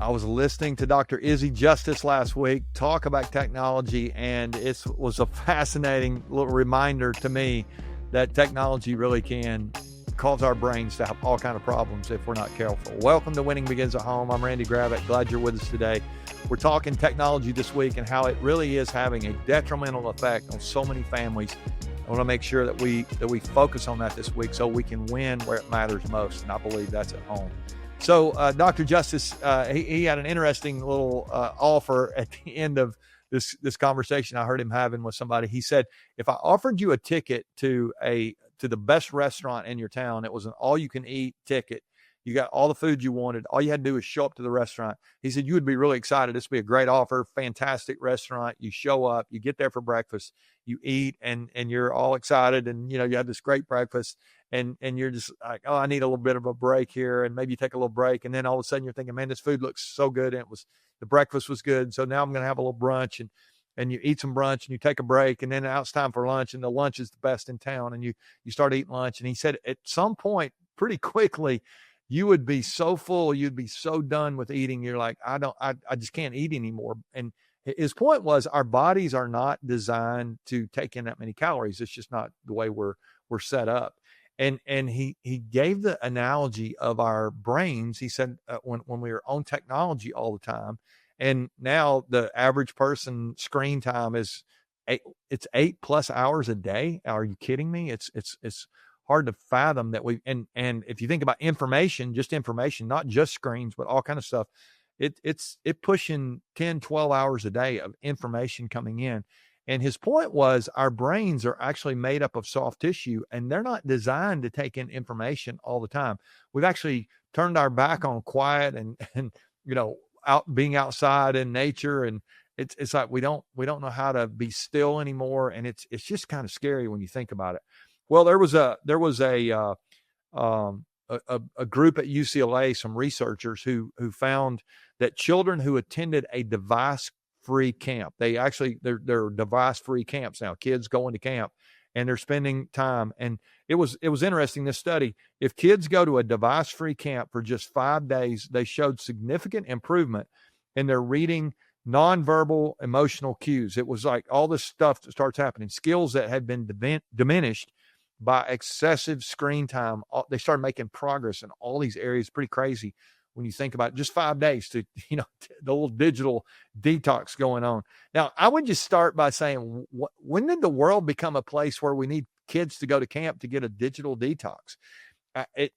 I was listening to Dr. Izzy Justice last week talk about technology, and it was a fascinating little reminder to me that technology really can cause our brains to have all kinds of problems if we're not careful. Welcome to Winning Begins at Home. I'm Randy Gravitt. Glad you're with us today. We're talking technology this week and how it really is having a detrimental effect on so many families. I want to make sure that we focus on that this week so we can win where it matters most, and I believe that's at home. So Dr. Justice, he had an interesting little offer at the end of this conversation I heard him having with somebody. He said, if I offered you a ticket to the best restaurant in your town, it was an all-you-can-eat ticket. You got all the food you wanted. All you had to do was show up to the restaurant. He said, you would be really excited. This would be a great offer, fantastic restaurant. You show up, you get there for breakfast, you eat, and you're all excited. And, you have this great breakfast. And you're just like, oh, I need a little bit of a break here. And maybe you take a little break. And then all of a sudden you're thinking, man, this food looks so good. And the breakfast was good. So now I'm going to have a little brunch, and you eat some brunch and you take a break. And then now it's time for lunch, and the lunch is the best in town. And you start eating lunch. And he said at some point pretty quickly, you would be so full. You'd be so done with eating. You're like, I just can't eat anymore. And his point was our bodies are not designed to take in that many calories. It's just not the way we're set up. And he gave the analogy of our brains. He said when we were on technology all the time, and now the average person screen time is 8+ hours a day. Are you kidding me? It's hard to fathom that and if you think about information, not just screens, but all kind of stuff, it's pushing 10, 12 hours a day of information coming in. And his point was our brains are actually made up of soft tissue, and they're not designed to take in information all the time. We've actually turned our back on quiet and being outside in nature. And it's like we don't know how to be still anymore. And it's just kind of scary when you think about it. Well, there was a group at UCLA, some researchers who found that children who attended a device-free camp, they're device-free camps now. Kids go into camp and they're spending time. And it was interesting, this study. If kids go to a device-free camp for just 5 days, they showed significant improvement in their reading nonverbal emotional cues. It was like all this stuff that starts happening, skills that had been diminished by excessive screen time. They started making progress in all these areas. Pretty crazy when you think about it. Just 5 days to, the little digital detox going on. Now, I would just start by saying, when did the world become a place where we need kids to go to camp to get a digital detox?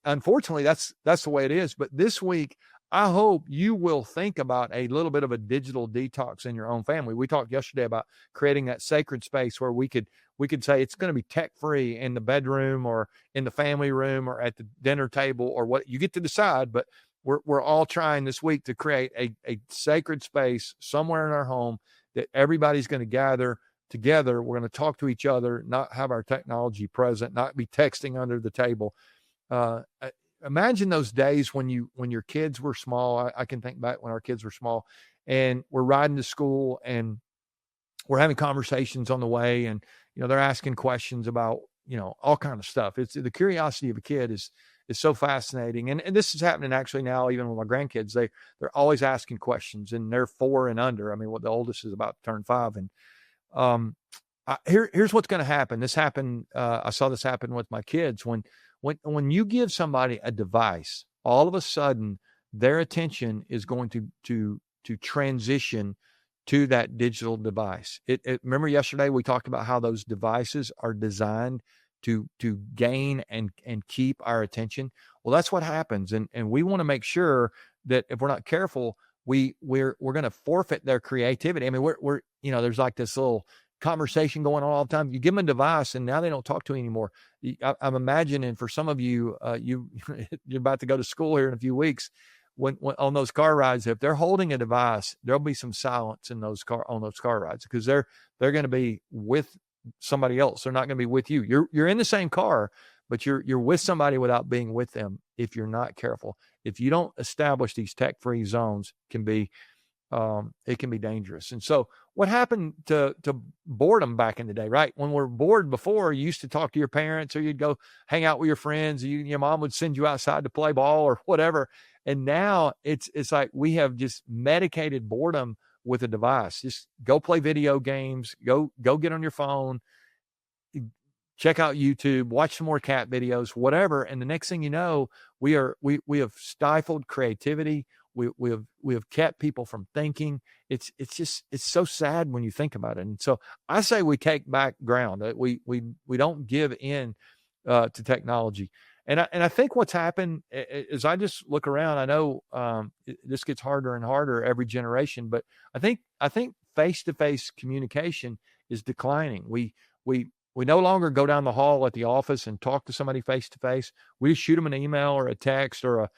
Unfortunately, that's the way it is. But this week, I hope you will think about a little bit of a digital detox in your own family. We talked yesterday about creating that sacred space where we could say it's going to be tech-free in the bedroom or in the family room or at the dinner table, or what you get to decide. But we're all trying this week to create a sacred space somewhere in our home that everybody's going to gather together. We're going to talk to each other, not have our technology present, not be texting under the table. Imagine those days when your kids were small. I can think back when our kids were small, and we're riding to school and we're having conversations on the way, and they're asking questions about all kind of stuff. It's the curiosity of a kid is so fascinating, and this is happening actually now even with my grandkids. They're always asking questions, and they're 4 and under. I mean, the oldest is about to turn 5, and here's what's going to happen. This happened. I saw this happen with my kids when you give somebody a device, all of a sudden their attention is going to transition to that digital device. Remember yesterday we talked about how those devices are designed to gain and keep our attention. Well, that's what happens, and we want to make sure that if we're not careful, we're going to forfeit their creativity. I mean, we're there's like this little conversation going on all the time. You give them a device and now they don't talk to you anymore. I'm imagining for some of you, you're about to go to school here in a few weeks. When on those car rides, if they're holding a device, there'll be some silence on those car rides, because they're going to be with somebody else. They're not going to be with you. You're in the same car, but you're with somebody without being with them. If you're not careful, if you don't establish these tech-free zones, can be it can be dangerous. And so what happened to boredom back in the day, right? When we're bored before, you used to talk to your parents, or you'd go hang out with your friends. Your mom would send you outside to play ball or whatever. And now it's like we have just medicated boredom with a device. Just go play video games, go get on your phone, check out YouTube, watch some more cat videos, whatever. And the next thing you know, we have stifled creativity. We have kept people from thinking. It's so sad when you think about it. And so I say we take back ground. We don't give in to technology. And I think what's happened is, I just look around. I know this gets harder and harder every generation, but I think face-to-face communication is declining. We no longer go down the hall at the office and talk to somebody face-to-face. We shoot them an email or a text or a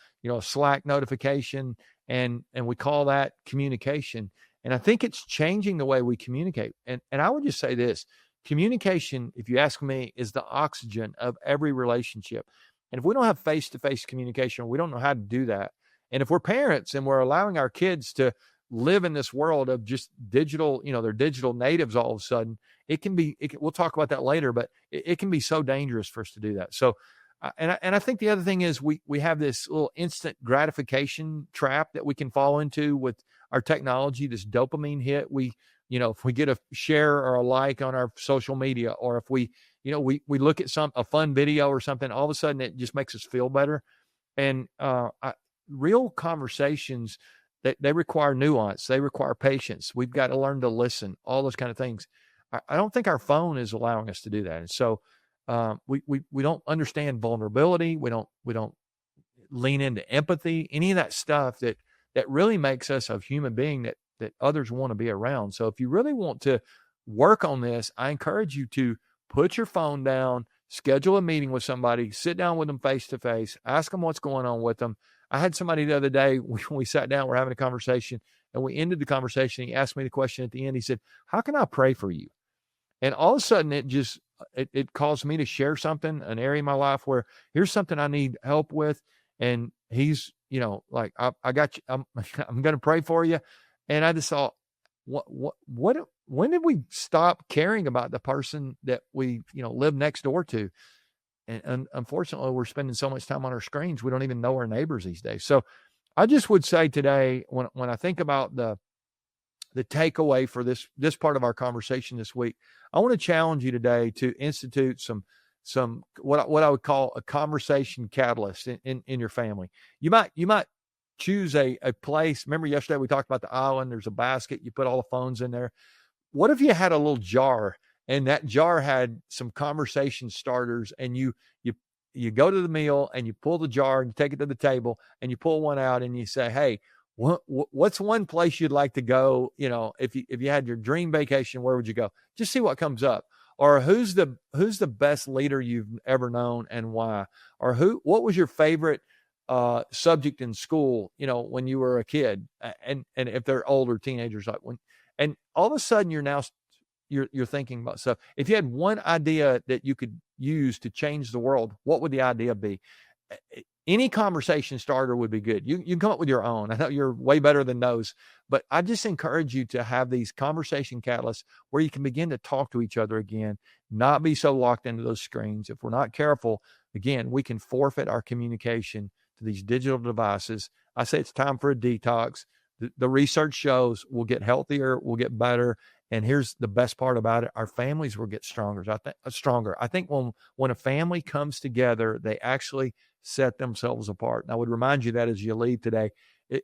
Slack notification, and we call that communication. And I think it's changing the way we communicate. And I would just say this: communication, if you ask me, is the oxygen of every relationship. And if we don't have face-to-face communication, we don't know how to do that. And if we're parents and we're allowing our kids to live in this world of just digital, they're digital natives all of a sudden, we'll talk about that later, but it can be so dangerous for us to do that. So, and I think the other thing is we have this little instant gratification trap that we can fall into with our technology, this dopamine hit. If we get a share or a like on our social media, or if we look at a fun video or something, all of a sudden it just makes us feel better. And real conversations, they require nuance. They require patience. We've got to learn to listen, all those kind of things. I don't think our phone is allowing us to do that. And so we don't understand vulnerability. We don't lean into empathy, any of that stuff that really makes us a human being that others want to be around. So if you really want to work on this, I encourage you to put your phone down, schedule a meeting with somebody, sit down with them face to face, ask them what's going on with them. I had somebody the other day, we sat down, we're having a conversation, and we ended the conversation. He asked me the question at the end. He said, "How can I pray for you?" And all of a sudden it caused me to share something, an area in my life where here's something I need help with. And he's, like, I got you. I'm going to pray for you. And I just thought, when did we stop caring about the person that we, live next door to? And unfortunately, we're spending so much time on our screens, we don't even know our neighbors these days. So I just would say today, when I think about the takeaway for this part of our conversation this week, I want to challenge you today to institute some what I would call a conversation catalyst in your family. You might choose a place. Remember yesterday we talked about the island. There's a basket. You put all the phones in there. What if you had a little jar, and that jar had some conversation starters, and you go to the meal and you pull the jar and you take it to the table and you pull one out and you say, "Hey, what's one place you'd like to go? If you had your dream vacation, where would you go?" Just see what comes up. Or who's the best leader you've ever known and why? Or what was your favorite subject in school, when you were a kid? And if they're older teenagers, and all of a sudden you're thinking about stuff. If you had one idea that you could use to change the world, what would the idea be? Any conversation starter would be good. You can come up with your own. I know you're way better than those, but I just encourage you to have these conversation catalysts where you can begin to talk to each other again, not be so locked into those screens. If we're not careful, again, we can forfeit our communication to these digital devices. I say it's time for a detox. The research shows we'll get healthier, we'll get better. And here's the best part about it: our families will get stronger. I think when a family comes together, they actually set themselves apart. And I would remind you that as you leave today,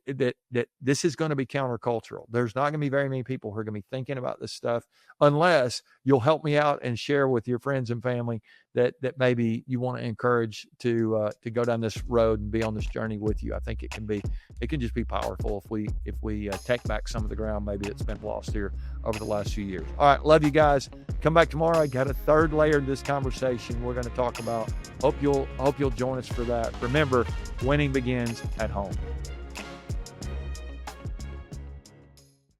that this is going to be countercultural. There's not going to be very many people who are going to be thinking about this stuff, unless you'll help me out and share with your friends and family that maybe you want to encourage to go down this road and be on this journey with you. I think it can just be powerful if we take back some of the ground maybe that's been lost here over the last few years. All right, love you guys. Come back tomorrow. I got a third layer to this conversation we're going to talk about. Hope you'll join us for that. Remember, winning begins at home.